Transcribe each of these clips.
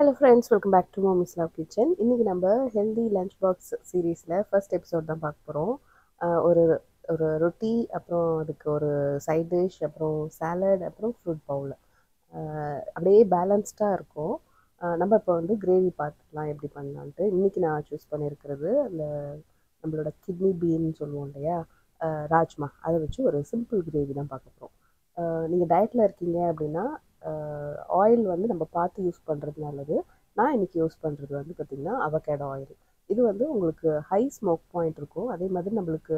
Hello friends, welcome back to mummy's love kitchen. இன்றைக்கி நம்ம healthy lunch box சீரீஸில் first episode தான் பார்க்க போகிறோம். ஒரு ஒரு ரொட்டி, அப்புறம் அதுக்கு ஒரு சைட் டிஷ், அப்புறம் சாலட், அப்புறம் ஃப்ரூட் பவுல். அப்படியே பேலன்ஸ்டாக இருக்கும். நம்ம இப்போ வந்து கிரேவி பார்த்துக்கலாம் எப்படி பண்ணலான்ட்டு. இன்றைக்கி நான் சூஸ் பண்ணியிருக்கிறது அந்த நம்மளோட கிட்னி பீன்னு சொல்லுவோம் இல்லையா, ராஜ்மா, அதை வச்சு ஒரு சிம்பிள் கிரேவி தான் பார்க்க போகிறோம். நீங்கள் டயட்டில் இருக்கீங்க அப்படின்னா ஆயில் வந்து நம்ம பார்த்து யூஸ் பண்ணுறது நல்லது. நான் இன்றைக்கி யூஸ் பண்ணுறது வந்து பார்த்திங்கன்னா அவகேடோ ஆயில். இது வந்து உங்களுக்கு ஹை ஸ்மோக் பாயிண்ட் இருக்கும். அதே மாதிரி நம்மளுக்கு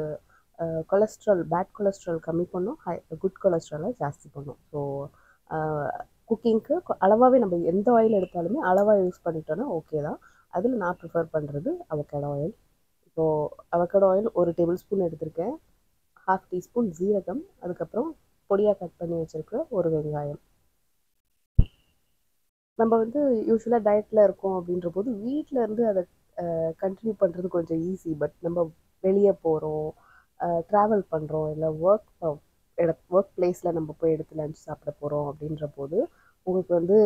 கொலஸ்ட்ரால், பேட் கொலஸ்ட்ரால் கம்மி பண்ணும், குட் கொலஸ்ட்ராலை ஜாஸ்தி பண்ணும். ஸோ குக்கிங்க்கு அளவாகவே நம்ம எந்த ஆயில் எடுத்தாலுமே அளவாக யூஸ் பண்ணிட்டோன்னா ஓகே தான். அதில் நான் ப்ரிஃபர் பண்ணுறது அவகேடோ ஆயில். இப்போது அவகேடோ ஆயில் ஒரு டேபிள் ஸ்பூன் எடுத்திருக்கேன். 1/2 டீஸ்பூன் ஜீரகம், அதுக்கப்புறம் பொடியாக கட் பண்ணி வச்சுருக்க ஒரு வெங்காயம். நம்ம வந்து யூஸ்வலாக டயட்டில் இருக்கோம் அப்படின்ற போது வீட்டில் இருந்து அதை கண்டினியூ பண்ணுறது கொஞ்சம் ஈஸி. பட் நம்ம வெளியே போகிறோம், ட்ராவல் பண்ணுறோம், இல்லை ஒர்க் பிளேஸில் நம்ம போய் எடுத்து லஞ்ச் சாப்பிட போகிறோம் அப்படின்ற போது உங்களுக்கு வந்து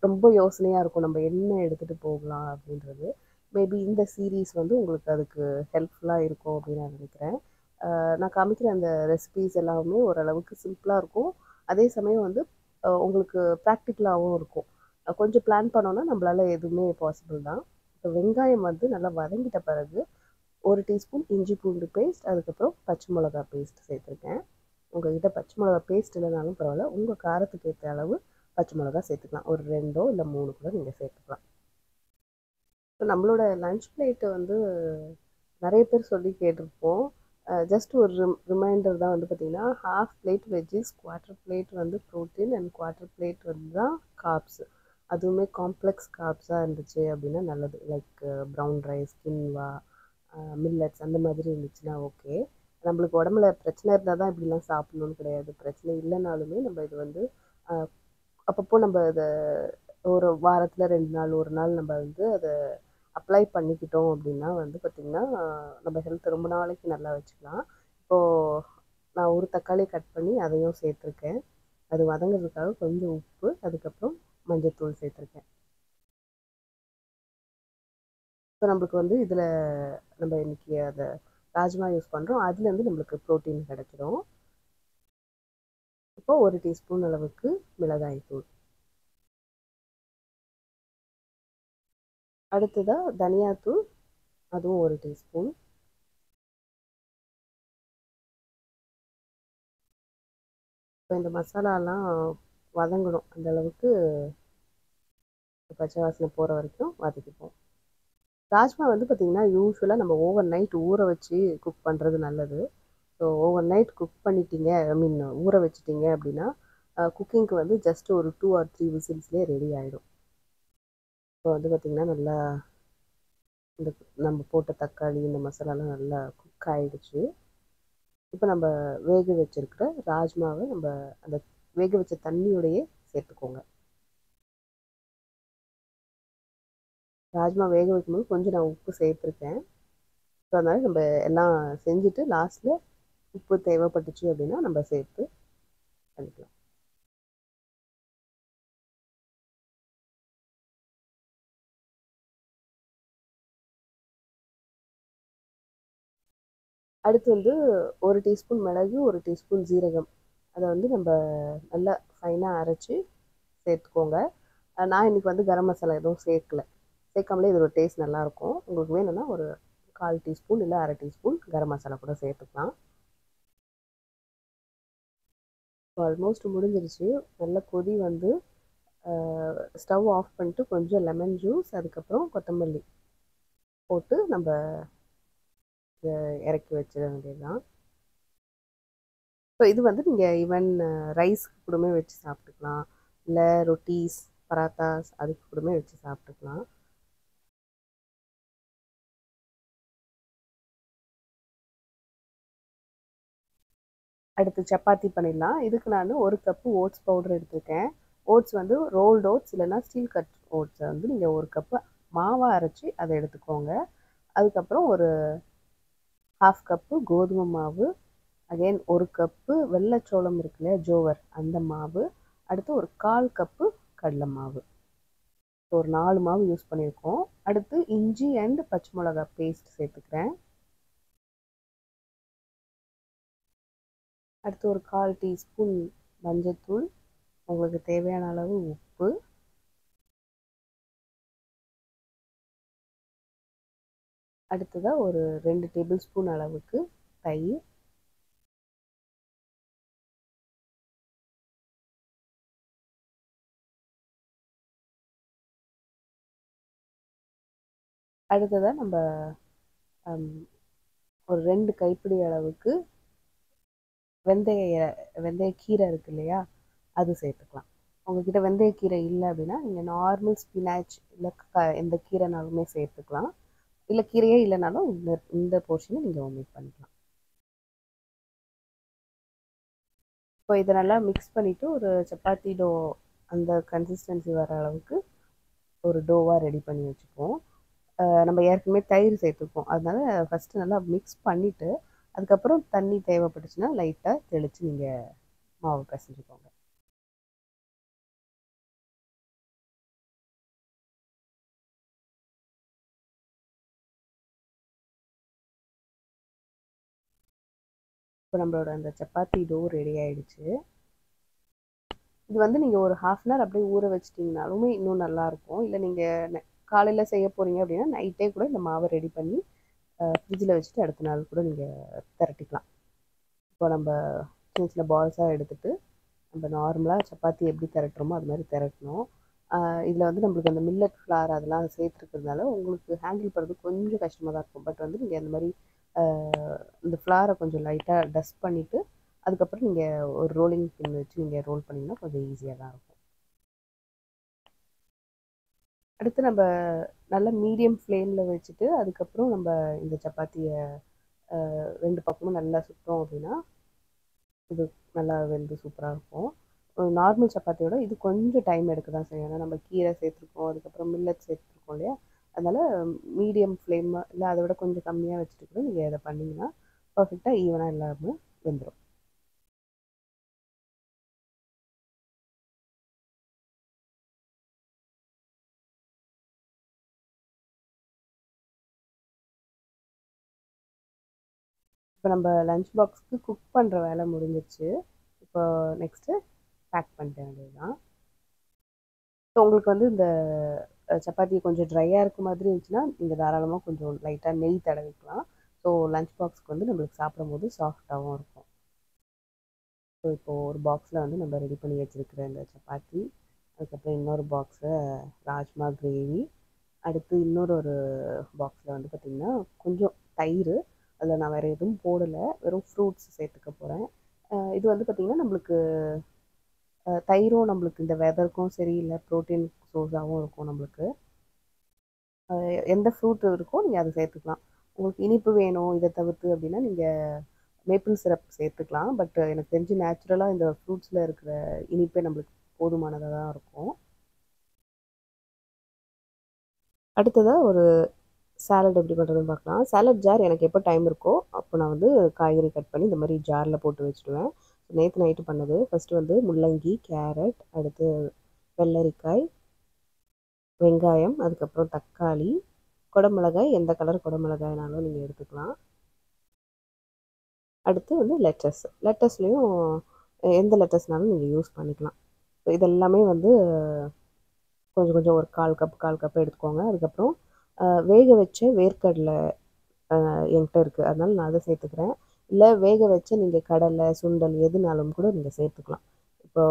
ரொம்ப யோசனையாக இருக்கும் நம்ம என்ன எடுத்துகிட்டு போகலாம் அப்படின்றது. மேபி இந்த சீரீஸ் வந்து உங்களுக்கு அதுக்கு ஹெல்ப்ஃபுல்லாக இருக்கும் அப்படின்னு நான் நினைக்கிறேன். நான் காமிக்கிற அந்த ரெசிபீஸ் எல்லாமே ஓரளவுக்கு சிம்பிளாக இருக்கும். அதே சமயம் வந்து உங்களுக்கு ப்ராக்டிக்கலாகவும் இருக்கும். கொஞ்சம் பிளான் பண்ணோன்னா நம்மளால் எதுவுமே பாசிபிள் தான். இப்போ வெங்காயம் வந்து நல்லா வதங்கிட்ட பிறகு 1 டீஸ்பூன் இஞ்சி பூண்டு பேஸ்ட், அதுக்கப்புறம் பச்சை மிளகா பேஸ்ட் சேர்த்துருக்கேன். உங்கள்கிட்ட பச்சை மிளகா பேஸ்ட் இல்லைனாலும் பரவாயில்ல, உங்கள் காரத்துக்கு ஏற்ற அளவு பச்சை மிளகா சேர்த்துக்கலாம். ஒரு 2 இல்லை 3 கூட நீங்கள் சேர்த்துக்கலாம். இப்போ நம்மளோட லஞ்ச் பிளேட்டு வந்து நிறைய பேர் சொல்லி கேட்டிருப்போம். ஜஸ்ட் ஒரு ரிமைண்டர் தான் வந்து பார்த்திங்கன்னா, 1/2 பிளேட் வெஜ்ஜிஸ், 1/4 பிளேட் வந்து ப்ரோட்டீன் அண்ட் 1/4 பிளேட் வந்து தான் கார்ப்ஸ். அதுவுமே காம்ப்ளெக்ஸ் கார்ப்ஸாக இருந்துச்சு அப்படின்னா நல்லது. லைக் ப்ரௌன் ரைஸ், கின்வா, மில்லட்ஸ் அந்த மாதிரி இருந்துச்சுன்னா ஓகே. நம்மளுக்கு உடம்புல பிரச்சனை இருந்தால் தான் இப்படிலாம் சாப்பிட்ணுன்னு கிடையாது. பிரச்சனை இல்லைனாலுமே நம்ம இது வந்து அப்பப்போ நம்ம இதை ஒரு வாரத்தில் 2 நாள், 1 நாள் நம்ம வந்து அதை அப்ளை பண்ணிக்கிட்டோம் அப்படின்னா வந்து பார்த்திங்கன்னா நம்ம ஹெல்த் ரொம்ப நாளைக்கு நல்லா வச்சுக்கலாம். இப்போது நான் ஒரு தக்காளி கட் பண்ணி அதையும் சேர்த்துருக்கேன். அது வதங்கிறதுக்காக கொஞ்சம் உப்பு, அதுக்கப்புறம் மஞ்சள்தூள் சேர்த்துருக்கேன். இப்போ நம்மளுக்கு வந்து இதில் நம்ம இன்றைக்கி அதை ராஜ்மா யூஸ் பண்ணுறோம். அதுலேருந்து நம்மளுக்கு ப்ரோட்டீன் கிடைச்சிடும். இப்போ 1 டீஸ்பூன் அளவுக்கு மிளகாய் தூள். அடுத்ததாக தனியாத்தூள், அதுவும் 1 டீஸ்பூன். இப்போ இந்த மசாலாலாம் வதங்கணும், அந்த அளவுக்கு பச்சை வாசனை போகிற வரைக்கும் வதக்கிப்போம். ராஜ்மா வந்து பார்த்திங்கன்னா யூஸ்வலாக நம்ம ஓவர் நைட் ஊற வச்சு குக் பண்ணுறது நல்லது. ஸோ ஓவர் நைட் குக் பண்ணிட்டீங்க, ஊற வச்சுட்டிங்க அப்படின்னா குக்கிங்க்கு வந்து ஜஸ்ட் ஒரு 2 or 3 விசில்ஸ்லேயே ரெடி ஆகிடும். இப்போ வந்து பார்த்திங்கன்னா நல்லா இந்த நம்ம போட்ட தக்காளி, இந்த மசாலாலாம் நல்லா குக் ஆகிடுச்சு. இப்போ நம்ம வேக வச்சுருக்கிற ராஜ்மாவை நம்ம அந்த வேக வச்ச தண்ணியோடையே சேர்த்துக்கோங்க. ராஜ்மா வேக வைக்கும்போது கொஞ்சம் நான் உப்பு சேர்த்துருக்கேன். ஸோ அதனால் நம்ம எல்லாம் செஞ்சுட்டு லாஸ்ட்டில் உப்பு தேவைப்பட்டுச்சு அப்படின்னா நம்ம சேர்த்து பண்ணிக்கலாம். அடுத்து வந்து 1 டீஸ்பூன் மிளகு, 1 டீஸ்பூன் ஜீரகம், அதை வந்து நம்ம நல்லா ஃபைனாக அரைச்சி சேர்த்துக்கோங்க. நான் இன்றைக்கி வந்து கரம் மசாலா எதுவும் சேர்க்காமலே இதோட டேஸ்ட் நல்லாயிருக்கும். உங்களுக்கு வேணும்னா ஒரு 1/4 டீஸ்பூன் இல்லை 1/2 டீஸ்பூன் கரம் மசாலா கூட சேர்த்துக்கலாம். இப்போ ஆல்மோஸ்ட் முடிஞ்சிருச்சு. நல்ல கொதி வந்து ஸ்டவ் ஆஃப் பண்ணிட்டு கொஞ்சம் லெமன் ஜூஸ், அதுக்கப்புறம் கொத்தமல்லி போட்டு நம்ம இறக்கி வச்சிட வேண்டியது தான். ஸோ இது வந்து நீங்கள் ஈவன் ரைஸ்க்கு கூடமே வச்சு சாப்பிட்டுக்கலாம், இல்லை ரொட்டீஸ், பராத்தாஸ் அதுக்கு கூடமே வச்சு சாப்பிட்டுக்கலாம். அடுத்து சப்பாத்தி பண்ணிடலாம். இதுக்கு நான் 1 கப்பு ஓட்ஸ் பவுடர் எடுத்துருக்கேன். ஓட்ஸ் வந்து ரோல்டு ஓட்ஸ் இல்லைன்னா ஸ்டீல் கட் ஓட்ஸை வந்து நீங்கள் 1 கப்பு மாவாக அரைச்சி அதை எடுத்துக்கோங்க. அதுக்கப்புறம் ஒரு 1/2 கப்பு கோதுமை மாவு, அகெயின் 1 கப்பு வெள்ளைச்சோளம் இருக்கு இல்லையா, ஜோவர், அந்த மாவு. அடுத்து ஒரு 1/4 கப்பு கடலை மாவு. ஒரு 4 மாவு யூஸ் பண்ணியிருக்கோம். அடுத்து இஞ்சி அண்ட் பச்சை மிளகா பேஸ்ட் சேர்த்துக்கிறேன். அடுத்து ஒரு 1/4 டீஸ்பூன் மஞ்சள்தூள், உங்களுக்கு தேவையான அளவு உப்பு, அடுத்ததாக ஒரு 2 டேபிள் ஸ்பூன் அளவுக்கு தயிர், அடுத்ததாக நம்ம ஒரு 2 கைப்பிடி அளவுக்கு வெந்தயக்கீரை இருக்கு இல்லையா, அது சேர்த்துக்கலாம். உங்ககிட்ட வெந்தயக்கீரை இல்லை அப்படின்னா நீங்கள் நார்மல் ஸ்பினாச் இல்லை எந்த கீரைனாலுமே சேர்த்துக்கலாம். இல்லை கீரையே இல்லைனாலும் இந்த போர்ஷனை நீங்கள் ஒமிட் பண்ணிக்கலாம். இப்போ இதை நல்லா மிக்ஸ் பண்ணிவிட்டு ஒரு சப்பாத்தி டோ அந்த கன்சிஸ்டன்சி வர அளவுக்கு ஒரு டோவாக ரெடி பண்ணி வச்சுப்போம். நம்ம ஏற்கனவே தயிர் சேர்த்துப்போம், அதனால ஃபஸ்ட்டு நல்லா மிக்ஸ் பண்ணிவிட்டு அதுக்கப்புறம் தண்ணி தேவைப்பட்டுச்சுன்னா லைட்டாக தெளித்து நீங்கள் மாவு பிசைஞ்சுக்கோங்க. இப்போ நம்மளோட அந்த சப்பாத்தி டோ ரெடி ஆகிடுச்சு. இது வந்து நீங்கள் ஒரு 1/2 அன் ஹவர் அப்படியே ஊற வச்சிட்டிங்கனாலுமே இன்னும் நல்லாயிருக்கும். இல்லை நீங்கள் காலையில் செய்ய போகிறீங்க அப்படின்னா நைட்டே கூட இந்த மாவை ரெடி பண்ணி ஃப்ரிட்ஜில் வச்சுட்டு அடுத்த நாள் கூட நீங்கள் திரட்டிக்கலாம். இப்போ நம்ம சின்ன சின்ன பால்ஸாக எடுத்துகிட்டு நம்ம நார்மலாக சப்பாத்தி எப்படி திரட்டுறோமோ அது மாதிரி திரட்டணும். இதில் வந்து நம்மளுக்கு அந்த மில்லட் ஃப்ளார் அதெல்லாம் சேர்த்துருக்கிறதுனால உங்களுக்கு ஹேண்டில் பண்ணுறது கொஞ்சம் கஷ்டமாக தான் இருக்கும். பட் வந்து நீங்கள் அந்த மாதிரி இந்த ஃப்ளாரை கொஞ்சம் லைட்டாக டஸ்ட் பண்ணிவிட்டு அதுக்கப்புறம் நீங்கள் ஒரு ரோலிங் பின் வச்சு நீங்கள் ரோல் பண்ணிங்கன்னா கொஞ்சம் ஈஸியாக தான் இருக்கும். அடுத்து நம்ம நல்ல மீடியம் ஃப்ளேமில் வச்சுட்டு அதுக்கப்புறம் நம்ம இந்த சப்பாத்தியை 2 பக்கமும் நல்லா சுற்றோம் அப்படின்னா இது நல்லா வெந்து சூப்பராக இருக்கும். நார்மல் சப்பாத்தியோட இது கொஞ்சம் டைம் எடுக்க தான் செய்யும். ஏன்னா நம்ம கீரை சேர்த்துருக்கோம், அதுக்கப்புறம் மில்லட் சேர்த்துருக்கோம் இல்லையா, அதனால் மீடியம் ஃப்ளேம் இல்லை அதை விட கொஞ்சம் கம்மியாக வச்சுட்டு கூட நீங்கள் இதை பண்ணிங்கன்னா பர்ஃபெக்டாக ஈவனாக இல்லாமல் வெந்துடும். இப்போ நம்ம லஞ்ச் பாக்ஸ்க்கு குக் பண்ணுற வேலை முடிஞ்சிருச்சு. இப்போ நெக்ஸ்ட்டு பேக் பண்ணிட்ட வேண்டியதுதான். ஸோ உங்களுக்கு வந்து இந்த சப்பாத்தி கொஞ்சம் ட்ரையாக இருக்க மாதிரி இருந்துச்சுன்னா நீங்கள் தாராளமாக கொஞ்சம் லைட்டாக நெய் தடவிக்கலாம். ஸோ லஞ்ச் பாக்ஸ்க்கு வந்து நம்மளுக்கு சாப்பிடும் போது சாஃப்டாகவும் இருக்கும். ஸோ இப்போது ஒரு பாக்ஸில் வந்து நம்ம ரெடி பண்ணி வச்சுருக்கிற இந்த சப்பாத்தி, அதுக்கப்புறம் இன்னொரு பாக்ஸில் ராஜ்மா கிரேவி, அடுத்து இன்னொரு பாக்ஸில் வந்து பார்த்திங்கன்னா கொஞ்சம் தயிர், அதில் நான் வேறு எதுவும் போடலை, வெறும் ஃப்ரூட்ஸ் சேர்த்துக்க போகிறேன். இது வந்து பார்த்திங்கன்னா நம்மளுக்கு தயிரும் நம்மளுக்கு இந்த வெதருக்கும் சரி இல்லை ப்ரோட்டீன் சோர்ஸாகவும் இருக்கும். நம்மளுக்கு எந்த ஃப்ரூட் இருக்கோ நீங்கள் அதை சேர்த்துக்கலாம். உங்களுக்கு இனிப்பு வேணும் இதை தவிர்த்து அப்படின்னா நீங்கள் மேப்பிள் சிரப் சேர்த்துக்கலாம். பட் எனக்கு தெரிஞ்சு நேச்சுரலாக இந்த ஃப்ரூட்ஸில் இருக்கிற இனிப்பே நம்மளுக்கு போதுமானதாக தான் இருக்கும். அடுத்ததாக ஒரு சாலட் எப்படி பண்ணுறதுன்னு பார்க்கலாம். சாலட் ஜார் எனக்கு எப்போ டைம் இருக்கோ அப்போ நான் வந்து காய்கறி கட் பண்ணி இந்த மாதிரி ஜாரில் போட்டு வச்சுடுவேன். நேற்று நைட்டு பண்ணது. ஃபஸ்ட்டு வந்து முள்ளங்கி, கேரட், அடுத்து வெள்ளரிக்காய், வெங்காயம், அதுக்கப்புறம் தக்காளி, குடமிளகாய், எந்த கலர் குடமிளகாய்னாலும் நீங்கள் எடுத்துக்கலாம். அடுத்து வந்து லெட்டஸ்லேயும் எந்த லெட்டஸ்னாலும் நீங்கள் யூஸ் பண்ணிக்கலாம். ஸோ இதெல்லாமே வந்து கொஞ்சம் கொஞ்சம் ஒரு 1/4 கப் எடுத்துக்கோங்க. அதுக்கப்புறம் வேக வச்ச வேர்க்கடலை என்கிட்ட இருக்குது, அதனால நான் அதை சேர்த்துக்கிறேன். இல்லை வேக வச்ச நீங்கள் கடலை, சுண்டல் எதுனாலும் கூட நீங்கள் சேர்த்துக்கலாம். இப்போ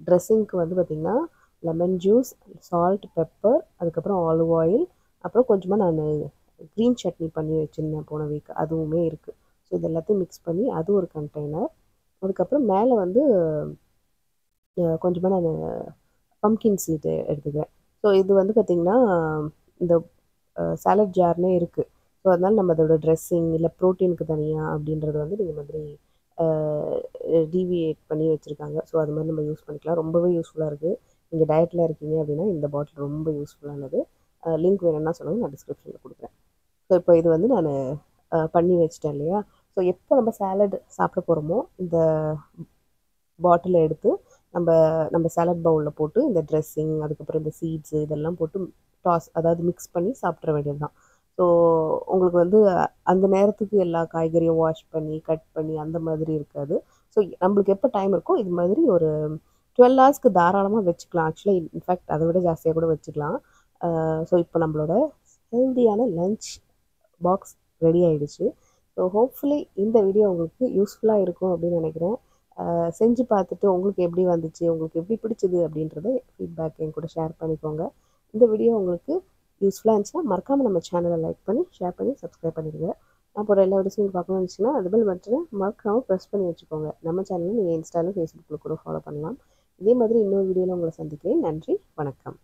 ட்ரெஸ்ஸிங்க்கு வந்து பார்த்திங்கன்னா லெமன் ஜூஸ், சால்ட், பெப்பர், அதுக்கப்புறம் ஆலிவ் ஆயில், அப்புறம் கொஞ்சமாக நான் க்ரீன் சட்னி பண்ணி வச்சுருந்தேன் போன வீக், அதுவுமே இருக்குது. ஸோ இது எல்லாத்தையும் மிக்ஸ் பண்ணி அது ஒரு கண்டெய்னர். அதுக்கப்புறம் மேலே வந்து கொஞ்சமாக நான் பம்கின் சீடு எடுத்துக்கிறேன். ஸோ இது வந்து பார்த்திங்கன்னா இந்த சாலட் ஜார்னே இருக்குது. ஸோ அதனால் நம்ம அதோட ட்ரெஸ்ஸிங் இல்லை ப்ரோட்டீனுக்கு தனியாக அப்படின்றது வந்து நீங்கள் மாதிரி டீவியேட் பண்ணி வச்சுருக்காங்க. ஸோ அது மாதிரி நம்ம யூஸ் பண்ணிக்கலாம். ரொம்பவே யூஸ்ஃபுல்லாக இருக்குது. நீங்கள் டயட்டில் இருக்கீங்க அப்படின்னா இந்த பாட்டில் ரொம்ப யூஸ்ஃபுல்லானது. லிங்க் வேணும்னா சொல்லுங்கள், நான் டிஸ்கிரிப்ஷனில் கொடுக்குறேன். ஸோ இப்போ இது வந்து நான் பண்ணி வச்சிட்டேன் இல்லையா. ஸோ எப்போ நம்ம சாலட் சாப்பிட போகிறோமோ இந்த பாட்டிலை எடுத்து நம்ம நம்ம சாலட் பவுலில் போட்டு இந்த ட்ரெஸ்ஸிங் அதுக்கப்புறம் இந்த சீட்ஸு இதெல்லாம் போட்டு அதாவது மிக்ஸ் பண்ணி சாப்பிட்ற வேண்டியது தான். ஸோ உங்களுக்கு வந்து அந்த நேரத்துக்கு எல்லா காய்கறியும் வாஷ் பண்ணி கட் பண்ணி அந்த மாதிரி இருக்காது. ஸோ நம்மளுக்கு எப்போ டைம் இருக்கோ இது மாதிரி ஒரு 12 ஹவர்ஸ்க்கு தாராளமாக வச்சுக்கலாம். ஆக்சுவலி இன்ஃபேக்ட் அதை விட ஜாஸ்தியாக கூட வச்சுக்கலாம். ஸோ இப்போ நம்மளோட ஹெல்தியான லஞ்ச் பாக்ஸ் ரெடி ஆயிடுச்சு. ஸோ ஹோப்ஃபுல்லி இந்த வீடியோ உங்களுக்கு யூஸ்ஃபுல்லாக இருக்கும் அப்படின்னு நினைக்கிறேன். செஞ்சு பார்த்துட்டு உங்களுக்கு எப்படி வந்துச்சு, உங்களுக்கு எப்படி பிடிச்சது அப்படின்றத ஃபீட்பேக் என் கூட ஷேர் பண்ணிக்கோங்க. இந்த வீடியோ உங்களுக்கு யூஸ்ஃபுல்லாக இருந்துச்சுன்னா மறக்காமல் நம்ம சேனலை லைக் பண்ணி ஷேர் பண்ணி சப்ஸ்கிரைப் பண்ணிடுங்க. நான் போகிற எல்லா வீடியோஸும் பார்க்கணும்னு இருந்துச்சுன்னா அது பெல் பட்டனை மறக்காமல் ப்ரெஸ் பண்ணி வச்சுக்கோங்க. நம்ம சேனலில் நீங்கள் இன்ஸ்டாலும் ஃபேஸ்புக்கில் கூட ஃபாலோ பண்ணலாம். இதே மாதிரி இன்னொரு வீடியோவில் உங்களை சந்திக்கிறேன். நன்றி, வணக்கம்.